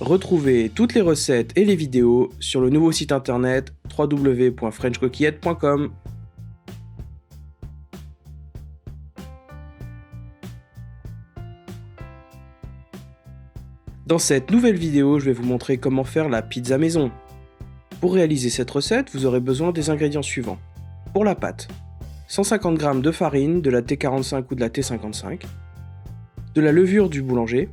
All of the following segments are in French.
Retrouvez toutes les recettes et les vidéos sur le nouveau site internet www.frenchcoquillette.com. Dans cette nouvelle vidéo, je vais vous montrer comment faire la pizza maison. Pour réaliser cette recette, vous aurez besoin des ingrédients suivants. Pour la pâte, 150 g de farine, de la T45 ou de la T55, de la levure du boulanger.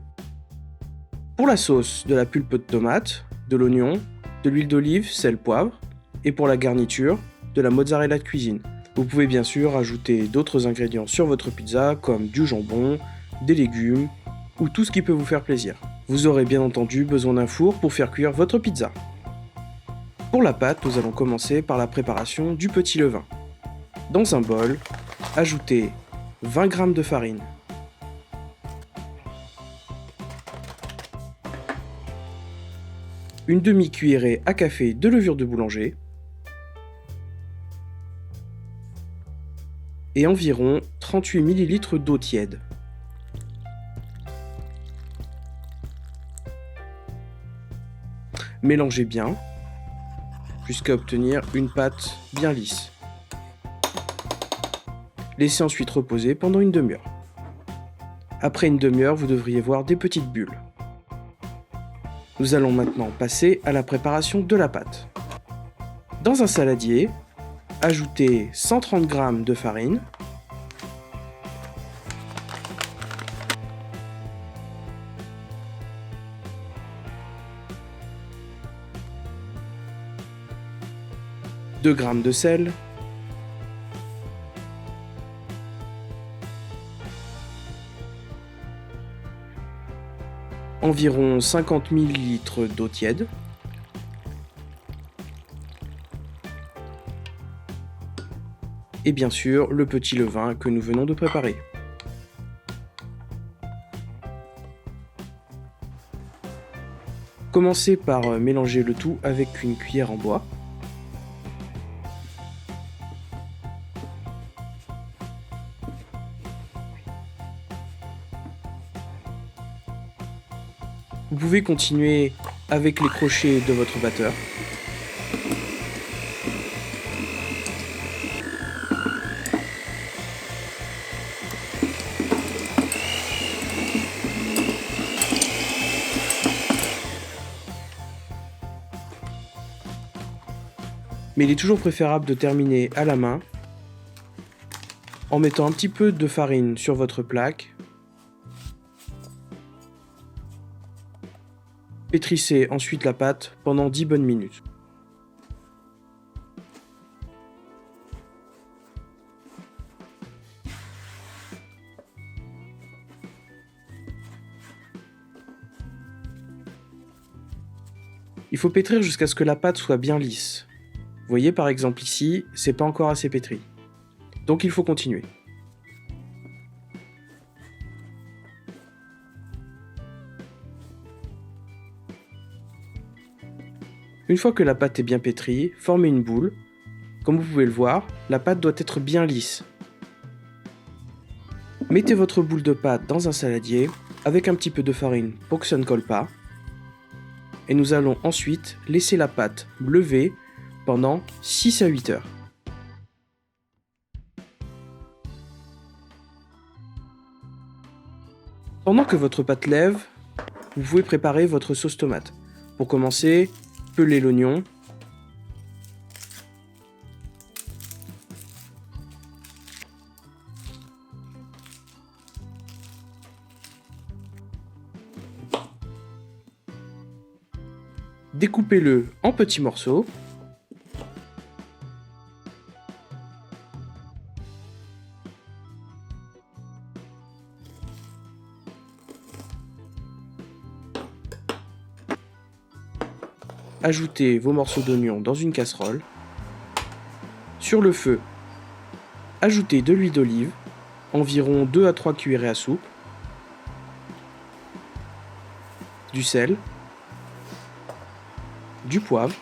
Pour la sauce, de la pulpe de tomate, de l'oignon, de l'huile d'olive, sel, poivre. Et pour la garniture, de la mozzarella de cuisine. Vous pouvez bien sûr ajouter d'autres ingrédients sur votre pizza comme du jambon, des légumes ou tout ce qui peut vous faire plaisir. Vous aurez bien entendu besoin d'un four pour faire cuire votre pizza. Pour la pâte, nous allons commencer par la préparation du petit levain. Dans un bol, ajoutez 20 g de farine, une demi-cuillerée à café de levure de boulanger et environ 38 ml d'eau tiède. Mélangez bien jusqu'à obtenir une pâte bien lisse. Laissez ensuite reposer pendant une demi-heure. Après une demi-heure, vous devriez voir des petites bulles. Nous allons maintenant passer à la préparation de la pâte. Dans un saladier, ajoutez 130 g de farine, g de sel, environ 50 ml d'eau tiède, et bien sûr le petit levain que nous venons de préparer. Commencez par mélanger le tout avec une cuillère en bois. Vous pouvez continuer avec les crochets de votre batteur. Mais il est toujours préférable de terminer à la main en mettant un petit peu de farine sur votre plaque. Pétrissez ensuite la pâte pendant 10 bonnes minutes. Il faut pétrir jusqu'à ce que la pâte soit bien lisse. Vous voyez par exemple ici, c'est pas encore assez pétri. Donc il faut continuer. Une fois que la pâte est bien pétrie, formez une boule. Comme vous pouvez le voir, la pâte doit être bien lisse. Mettez votre boule de pâte dans un saladier avec un petit peu de farine pour que ça ne colle pas. Et nous allons ensuite laisser la pâte lever pendant 6 à 8 heures. Pendant que votre pâte lève, vous pouvez préparer votre sauce tomate. Pour commencer, pelez l'oignon, découpez-le en petits morceaux, ajoutez vos morceaux d'oignon dans une casserole. Sur le feu, ajoutez de l'huile d'olive, environ 2 à 3 cuillerées à soupe, du sel, du poivre,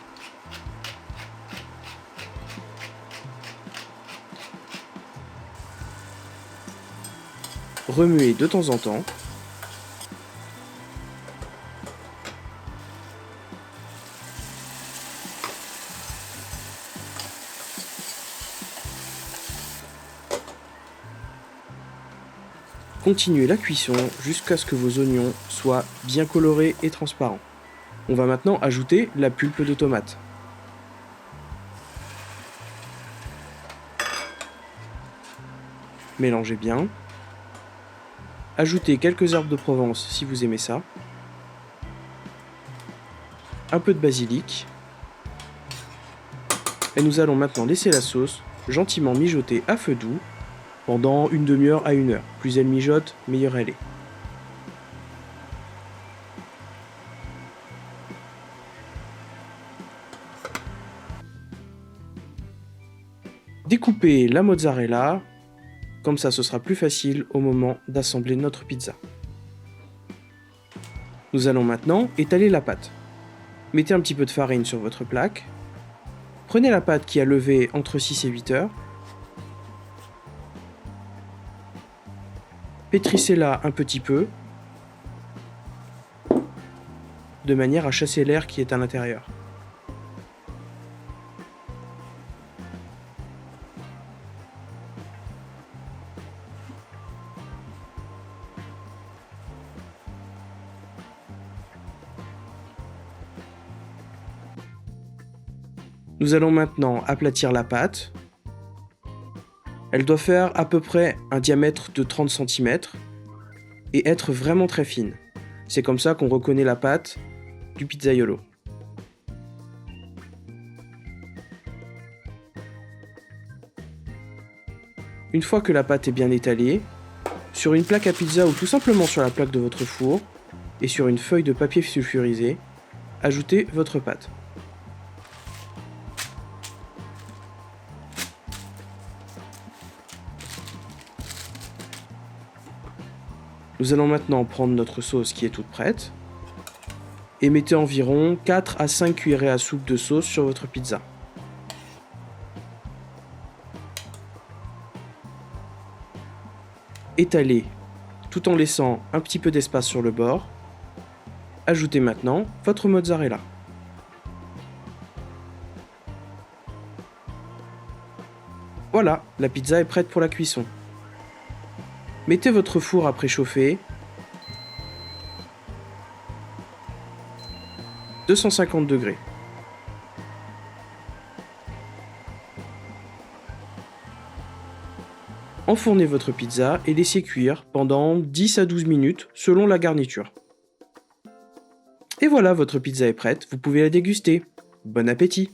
remuez de temps en temps. Continuez la cuisson jusqu'à ce que vos oignons soient bien colorés et transparents. On va maintenant ajouter la pulpe de tomate. Mélangez bien. Ajoutez quelques herbes de Provence si vous aimez ça. Un peu de basilic. Et nous allons maintenant laisser la sauce gentiment mijoter à feu doux pendant une demi-heure à 1 heure. Plus elle mijote, meilleure elle est. Découpez la mozzarella, comme ça ce sera plus facile au moment d'assembler notre pizza. Nous allons maintenant étaler la pâte. Mettez un petit peu de farine sur votre plaque. Prenez la pâte qui a levé entre 6 et 8 heures. Pétrissez-la un petit peu, de manière à chasser l'air qui est à l'intérieur. Nous allons maintenant aplatir la pâte. Elle doit faire à peu près un diamètre de 30 cm et être vraiment très fine. C'est comme ça qu'on reconnaît la pâte du pizzaiolo. Une fois que la pâte est bien étalée, sur une plaque à pizza ou tout simplement sur la plaque de votre four et sur une feuille de papier sulfurisé, ajoutez votre pâte. Nous allons maintenant prendre notre sauce qui est toute prête et mettez environ 4 à 5 cuillerées à soupe de sauce sur votre pizza. Étalez tout en laissant un petit peu d'espace sur le bord. Ajoutez maintenant votre mozzarella. Voilà, la pizza est prête pour la cuisson. Mettez votre four à préchauffer. 250 degrés. Enfournez votre pizza et laissez cuire pendant 10 à 12 minutes selon la garniture. Et voilà, votre pizza est prête, vous pouvez la déguster. Bon appétit!